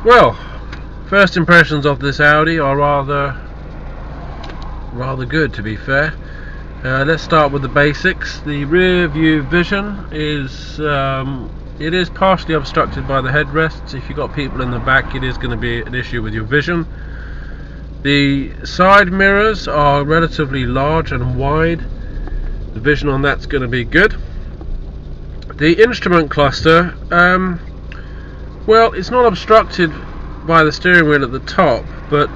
Well, first impressions of this Audi are rather good, to be fair. Let's start with the basics. The rear view vision is it is partially obstructed by the headrests. If you've got people in the back, it is going to be an issue with your vision. The side mirrors are relatively large and wide. The vision on that's going to be good. The instrument cluster, well, it's not obstructed by the steering wheel at the top, but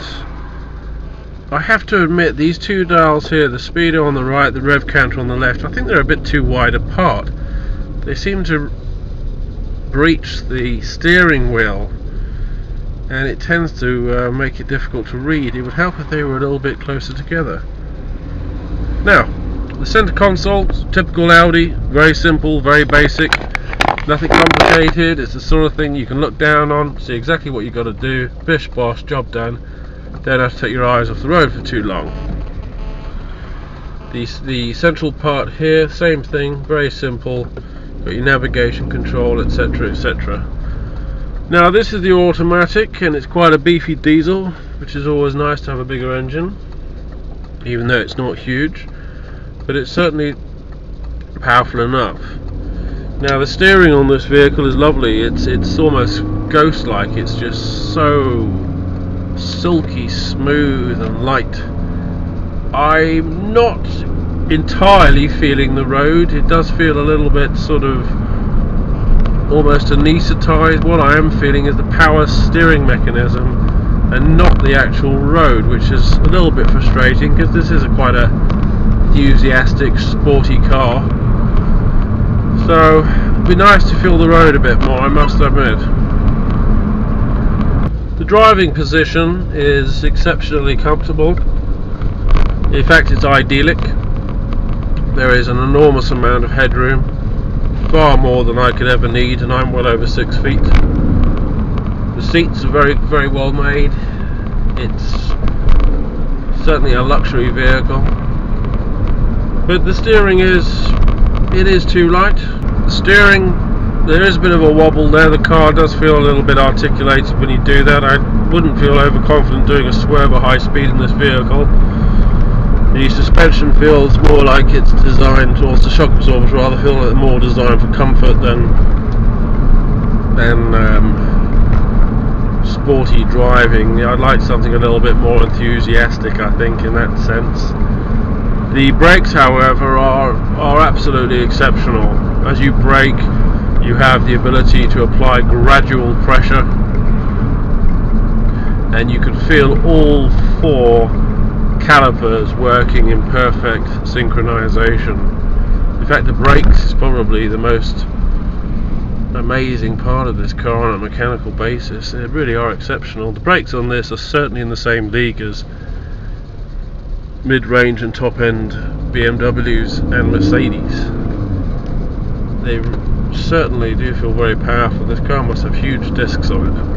I have to admit these two dials here, the speedo on the right, the rev counter on the left, I think they're a bit too wide apart. They seem to breach the steering wheel, and it tends to make it difficult to read. It would help if they were a little bit closer together. Now, the center console, typical Audi, very simple, very basic, nothing complicated. It's the sort of thing you can look down on, see exactly what you've got to do, bish bosh, job done. Don't have to take your eyes off the road for too long. The central part here, same thing, very simple. Got your navigation control, etc, etc. Now this is the automatic, and it's quite a beefy diesel, which is always nice to have a bigger engine, even though it's not huge, but it's certainly powerful enough. Now the steering on this vehicle is lovely. It's almost ghost-like. It's just so silky smooth and light. I'm not entirely feeling the road. It does feel a little bit sort of almost anaesthetized. What I am feeling is the power steering mechanism and not the actual road, which is a little bit frustrating because this is quite a enthusiastic sporty car. So it'd be nice to feel the road a bit more, I must admit. The driving position is exceptionally comfortable. In fact, it's idyllic. There is an enormous amount of headroom, far more than I could ever need, and I'm well over 6 feet. The seats are very, very well made. It's certainly a luxury vehicle, but the steering is too light. The steering, there is a bit of a wobble there. The car does feel a little bit articulated when you do that. I wouldn't feel overconfident doing a swerve at high speed in this vehicle. The suspension feels more like it's designed, or the shock absorbers rather, feel like more designed for comfort than sporty driving. I'd like something a little bit more enthusiastic, I think, in that sense. The brakes, however, are absolutely exceptional. As you brake, you have the ability to apply gradual pressure, and you can feel all four calipers working in perfect synchronization. In fact, the brakes is probably the most amazing part of this car on a mechanical basis. They really are exceptional. The brakes on this are certainly in the same league as mid-range and top-end BMWs and Mercedes. They certainly do feel very powerful. This car must have huge discs on it.